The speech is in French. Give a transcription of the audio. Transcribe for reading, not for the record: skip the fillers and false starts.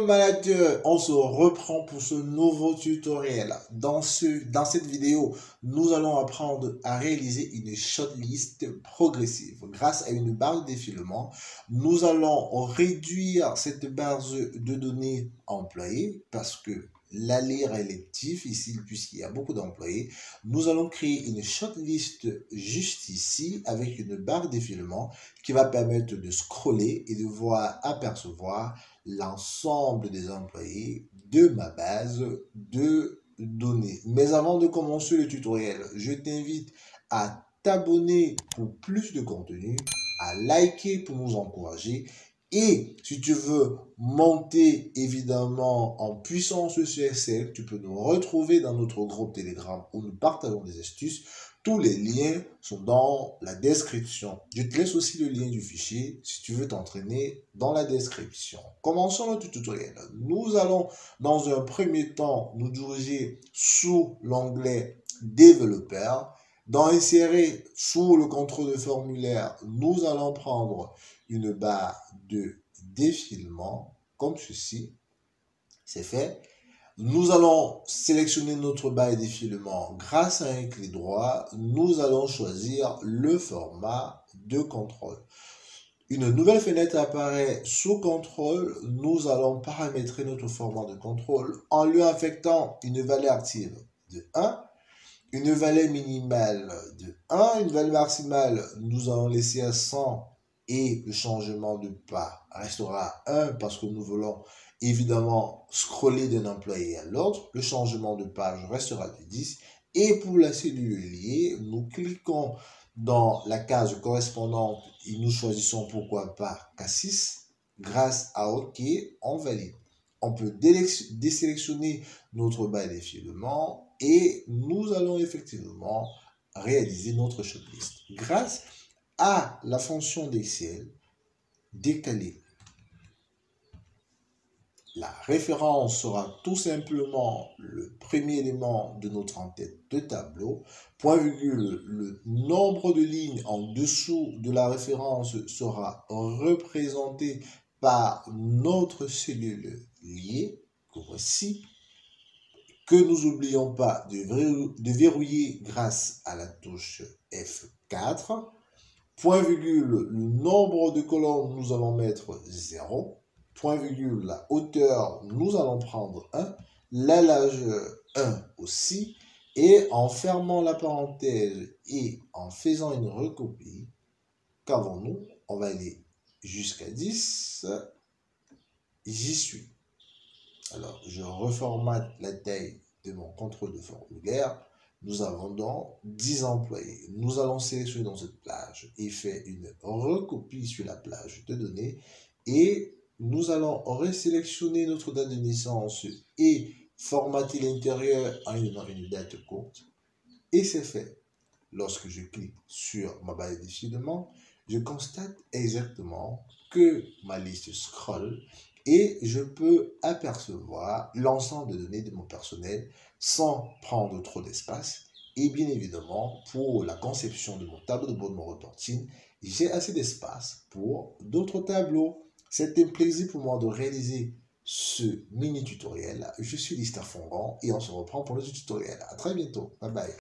Hello manager, on se reprend pour ce nouveau tutoriel. Dans cette vidéo, nous allons apprendre à réaliser une shortlist progressive. Grâce à une barre de défilement, nous allons réduire cette base de données employées parce que la lire elle est difficile puisqu'il y a beaucoup d'employés. Nous allons créer une shortlist juste ici avec une barre de défilement qui va permettre de scroller et de apercevoir l'ensemble des employés de ma base de données. Mais avant de commencer le tutoriel, je t'invite à t'abonner pour plus de contenu, à liker pour nous encourager. Et si tu veux monter évidemment en puissance sur Excel, tu peux nous retrouver dans notre groupe Telegram où nous partageons des astuces. Tous les liens sont dans la description. Je te laisse aussi le lien du fichier si tu veux t'entraîner dans la description. Commençons notre tutoriel. Nous allons dans un premier temps nous diriger sous l'onglet développeur. Dans insérer sous le contrôle de formulaire, nous allons prendre une barre de défilement comme ceci. C'est fait. Nous allons sélectionner notre barre de défilement grâce à un clic droit. Nous allons choisir le format de contrôle. Une nouvelle fenêtre apparaît sous contrôle. Nous allons paramétrer notre format de contrôle en lui affectant une valeur active de 1, une valeur minimale de 1, une valeur maximale, nous allons laisser à 100 et le changement de pas restera 1 parce que nous voulons évidemment scroller d'un employé à l'autre. Le changement de page restera de 10 et pour la cellule liée, nous cliquons dans la case correspondante et nous choisissons pourquoi pas K6. Grâce à OK, on valide. On peut désélectionner notre barre de défilement et nous allons effectivement réaliser notre shortlist. Grâce à la fonction d'Excel, décaler. La référence sera tout simplement le premier élément de notre en-tête de tableau. Point virgule, le nombre de lignes en dessous de la référence sera représenté par notre cellule liée, que voici, que nous n'oublions pas de verrouiller grâce à la touche F4. Point virgule, le nombre de colonnes, nous allons mettre 0. Point virgule, la hauteur, nous allons prendre 1. La largeur 1 aussi. Et en fermant la parenthèse et en faisant une recopie, qu'avons-nous? On va aller jusqu'à 10. J'y suis. Alors, je reformate la taille de mon contrôle de formulaire. Nous avons donc 10 employés. Nous allons sélectionner dans cette plage et faire une recopie sur la plage de données. Et nous allons resélectionner notre date de naissance et formater l'intérieur en une date courte. Et c'est fait. Lorsque je clique sur ma barre de défilement, je constate exactement que ma liste scrolle et je peux apercevoir l'ensemble des données de mon personnel sans prendre trop d'espace. Et bien évidemment, pour la conception de mon tableau de bord de mon reporting, j'ai assez d'espace pour d'autres tableaux. C'était un plaisir pour moi de réaliser ce mini tutoriel. Je suis Lister Fongan et on se reprend pour le tutoriel. À très bientôt. Bye bye.